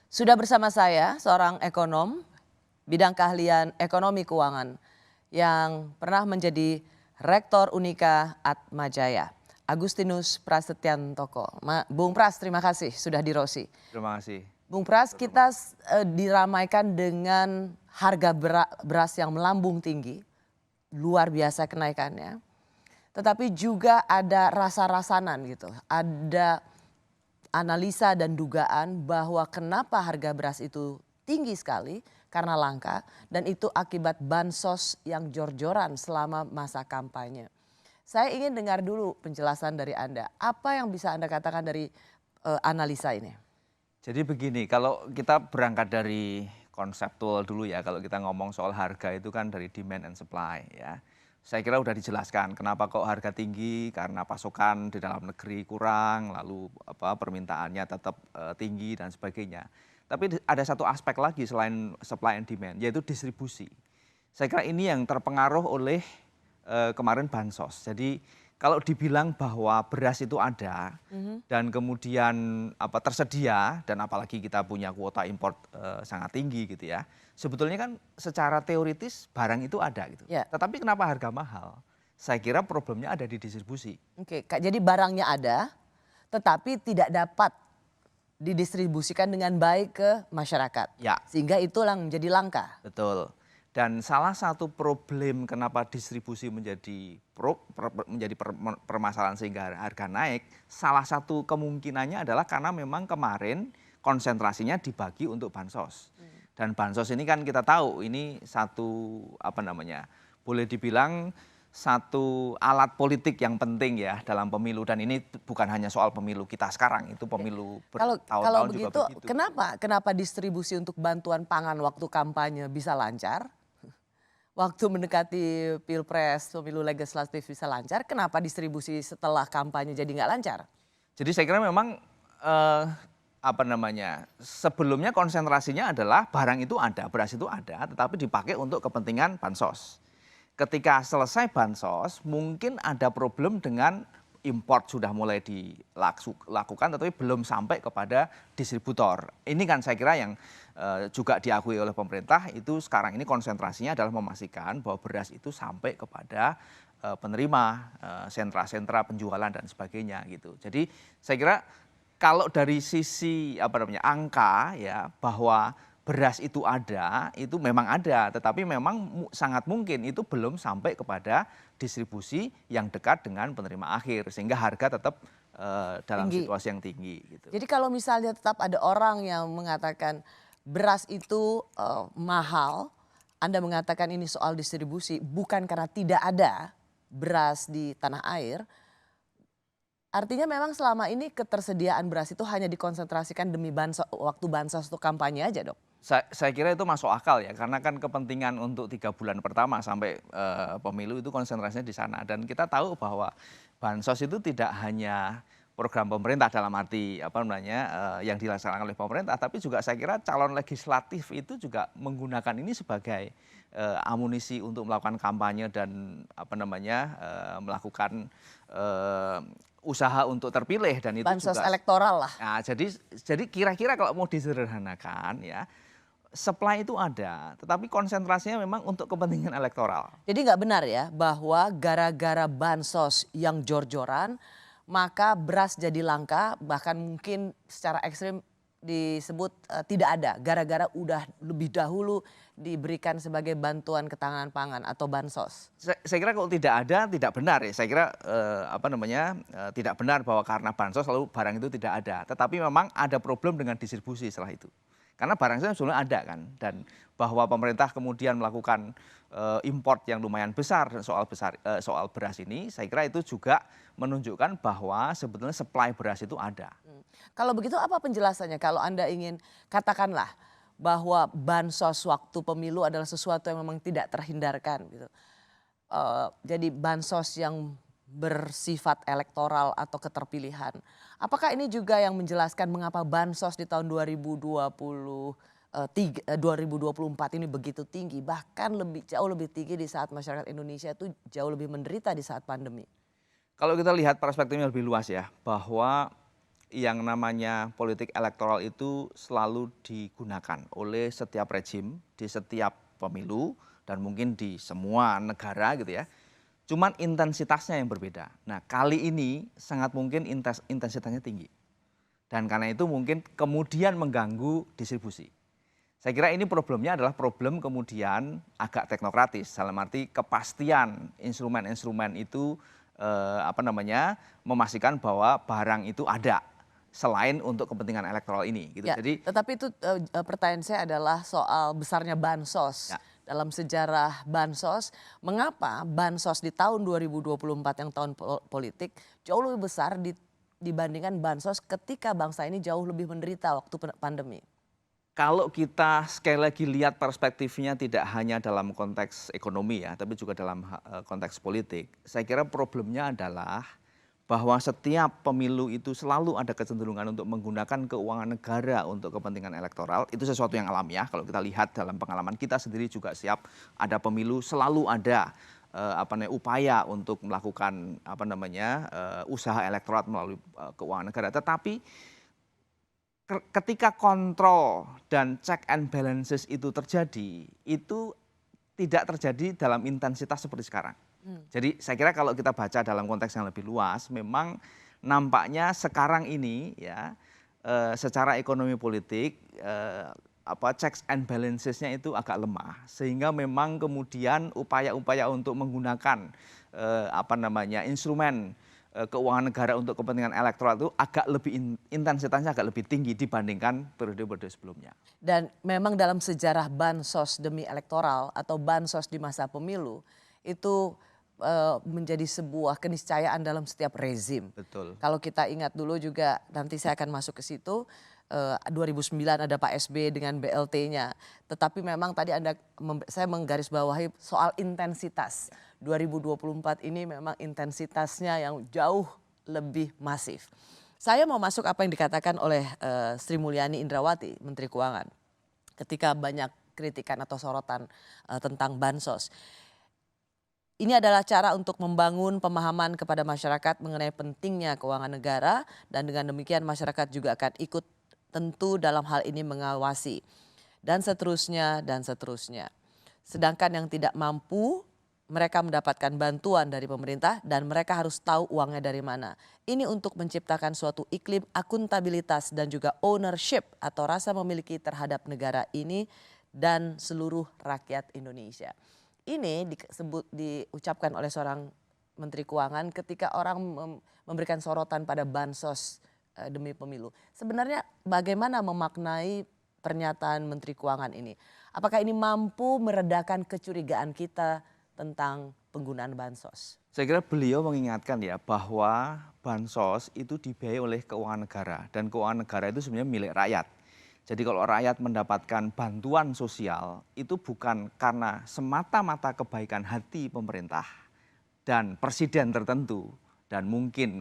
Sudah bersama saya seorang ekonom, bidang keahlian ekonomi keuangan yang pernah menjadi Rektor Unika Atmajaya, Agustinus Prasetyantoko. Bung Pras, terima kasih sudah di Rosi. Terima kasih. Bung Pras, kita diramaikan dengan harga beras yang melambung tinggi, luar biasa kenaikannya. Tetapi juga ada rasa-rasanan gitu, ada analisa dan dugaan bahwa kenapa harga beras itu tinggi sekali karena langka dan itu akibat bansos yang jor-joran selama masa kampanye. Saya ingin dengar dulu penjelasan dari Anda. Apa yang bisa Anda katakan dari analisa ini? Jadi begini, kalau kita berangkat dari konseptual dulu ya, kalau kita ngomong soal harga itu kan dari demand and supply ya. Saya kira udah dijelaskan kenapa kok harga tinggi, karena pasokan di dalam negeri kurang, lalu permintaannya tetap tinggi dan sebagainya. Tapi ada satu aspek lagi selain supply and demand, yaitu distribusi. Saya kira ini yang terpengaruh oleh kemarin bansos. Jadi kalau dibilang bahwa beras itu ada dan kemudian tersedia dan apalagi kita punya kuota impor sangat tinggi gitu ya. Sebetulnya kan secara teoritis barang itu ada gitu. Ya. Tetapi kenapa harga mahal? Saya kira problemnya ada di distribusi. Oke, jadi barangnya ada tetapi tidak dapat didistribusikan dengan baik ke masyarakat. Ya. Sehingga itulah menjadi langka. Betul. Dan salah satu problem kenapa distribusi menjadi permasalahan sehingga harga naik, salah satu kemungkinannya adalah karena memang kemarin konsentrasinya dibagi untuk bansos. Dan bansos ini kan kita tahu ini satu boleh dibilang satu alat politik yang penting ya dalam pemilu, dan ini bukan hanya soal pemilu kita sekarang, itu pemilu Kalau bertahun-tahun juga begitu, begitu. kenapa distribusi untuk bantuan pangan waktu kampanye bisa lancar? Waktu mendekati pilpres, pemilu legislatif bisa lancar, kenapa distribusi setelah kampanye jadi nggak lancar? Jadi saya kira memang sebelumnya konsentrasinya adalah barang itu ada, beras itu ada, tetapi dipakai untuk kepentingan bansos. Ketika selesai bansos, mungkin ada problem dengan import sudah mulai dilakukan, tetapi belum sampai kepada distributor. Ini kan saya kira yang juga diakui oleh pemerintah, itu sekarang ini konsentrasinya adalah memastikan bahwa beras itu sampai kepada penerima, sentra-sentra penjualan dan sebagainya gitu. Jadi saya kira kalau dari sisi angka ya, bahwa beras itu ada, itu memang ada, tetapi memang sangat mungkin itu belum sampai kepada distribusi yang dekat dengan penerima akhir, sehingga harga tetap dalam situasi yang tinggi. Gitu. Jadi kalau misalnya tetap ada orang yang mengatakan beras itu mahal, Anda mengatakan ini soal distribusi, bukan karena tidak ada beras di tanah air, artinya memang selama ini ketersediaan beras itu hanya dikonsentrasikan demi waktu bansos untuk kampanye aja, Dok? Saya kira itu masuk akal ya, karena kan kepentingan untuk 3 bulan pertama sampai pemilu itu konsentrasinya di sana. Dan kita tahu bahwa bansos itu tidak hanya program pemerintah dalam arti yang dilaksanakan oleh pemerintah, tapi juga saya kira calon legislatif itu juga menggunakan ini sebagai amunisi untuk melakukan kampanye dan melakukan usaha untuk terpilih, dan itu bansos juga elektoral lah. Nah, jadi kira-kira kalau mau disederhanakan ya, supply itu ada, tetapi konsentrasinya memang untuk kepentingan elektoral. Jadi nggak benar ya bahwa gara-gara bansos yang jor-joran maka beras jadi langka, bahkan mungkin secara ekstrim disebut tidak ada gara-gara udah lebih dahulu diberikan sebagai bantuan ketahanan pangan atau bansos. Saya kira kalau tidak ada tidak benar ya. Saya kira tidak benar bahwa karena bansos lalu barang itu tidak ada. Tetapi memang ada problem dengan distribusi setelah itu. Karena barang itu sebenarnya ada kan, dan bahwa pemerintah kemudian melakukan import yang lumayan besar soal beras ini, saya kira itu juga menunjukkan bahwa sebetulnya supply beras itu ada. Kalau begitu apa penjelasannya kalau Anda ingin katakanlah bahwa bansos waktu pemilu adalah sesuatu yang memang tidak terhindarkan gitu. Jadi bansos yang bersifat elektoral atau keterpilihan. Apakah ini juga yang menjelaskan mengapa bansos di tahun 2024 ini begitu tinggi, bahkan jauh lebih tinggi di saat masyarakat Indonesia itu jauh lebih menderita di saat pandemi? Kalau kita lihat perspektifnya lebih luas ya, bahwa yang namanya politik elektoral itu selalu digunakan oleh setiap rejim di setiap pemilu dan mungkin di semua negara gitu ya. Cuman intensitasnya yang berbeda. Nah, kali ini sangat mungkin intensitasnya tinggi. Dan karena itu mungkin kemudian mengganggu distribusi. Saya kira ini problemnya adalah problem kemudian agak teknokratis, dalam arti kepastian instrumen-instrumen itu memastikan bahwa barang itu ada selain untuk kepentingan elektoral ini. Gitu. Ya, Jadi, tetapi itu pertanyaan saya adalah soal besarnya bansos. ya, Dalam sejarah bansos, mengapa bansos di tahun 2024 yang tahun politik jauh lebih besar dibandingkan bansos ketika bangsa ini jauh lebih menderita waktu pandemi? kalau kita sekali lagi lihat perspektifnya tidak hanya dalam konteks ekonomi ya, tapi juga dalam konteks politik, saya kira problemnya adalah bahwa setiap pemilu itu selalu ada kecenderungan untuk menggunakan keuangan negara untuk kepentingan elektoral. Itu sesuatu yang alamiah. Kalau kita lihat dalam pengalaman kita sendiri juga siap ada pemilu, selalu ada upaya untuk melakukan usaha elektoral melalui keuangan negara. Tetapi ketika kontrol dan check and balances itu terjadi, itu tidak terjadi dalam intensitas seperti sekarang. Jadi saya kira kalau kita baca dalam konteks yang lebih luas, memang nampaknya sekarang ini ya secara ekonomi politik checks and balancesnya itu agak lemah, sehingga memang kemudian upaya-upaya untuk menggunakan instrumen keuangan negara untuk kepentingan elektoral itu agak lebih intensitasnya agak lebih tinggi dibandingkan periode-periode sebelumnya. Dan memang dalam sejarah bansos demi elektoral atau bansos di masa pemilu itu menjadi sebuah keniscayaan dalam setiap rezim. Betul. Kalau kita ingat dulu juga, nanti saya akan masuk ke situ, 2009 ada Pak SB dengan BLT-nya. Tetapi memang tadi saya menggarisbawahi soal intensitas. 2024 ini memang intensitasnya yang jauh lebih masif. Saya mau masuk apa yang dikatakan oleh Sri Mulyani Indrawati, Menteri Keuangan. Ketika banyak kritikan atau sorotan tentang bansos. Ini adalah cara untuk membangun pemahaman kepada masyarakat mengenai pentingnya keuangan negara, dan dengan demikian masyarakat juga akan ikut tentu dalam hal ini mengawasi dan seterusnya dan seterusnya. Sedangkan yang tidak mampu, mereka mendapatkan bantuan dari pemerintah dan mereka harus tahu uangnya dari mana. Ini untuk menciptakan suatu iklim akuntabilitas dan juga ownership atau rasa memiliki terhadap negara ini dan seluruh rakyat Indonesia. Ini diucapkan oleh seorang Menteri Keuangan ketika orang memberikan sorotan pada bansos demi pemilu. Sebenarnya bagaimana memaknai pernyataan Menteri Keuangan ini? Apakah ini mampu meredakan kecurigaan kita tentang penggunaan bansos? Saya kira beliau mengingatkan ya bahwa bansos itu dibiayai oleh keuangan negara dan keuangan negara itu sebenarnya milik rakyat. Jadi kalau rakyat mendapatkan bantuan sosial itu bukan karena semata-mata kebaikan hati pemerintah dan presiden tertentu dan mungkin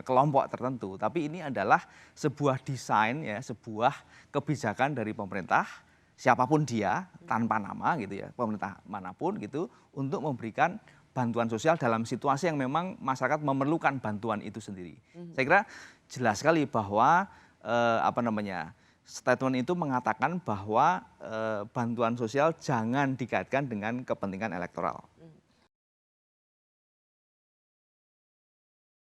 kelompok tertentu, tapi ini adalah sebuah desain ya, sebuah kebijakan dari pemerintah siapapun dia tanpa nama gitu ya, pemerintah manapun gitu, untuk memberikan bantuan sosial dalam situasi yang memang masyarakat memerlukan bantuan itu sendiri. Saya kira jelas sekali bahwa statement itu mengatakan bahwa bantuan sosial jangan dikaitkan dengan kepentingan elektoral.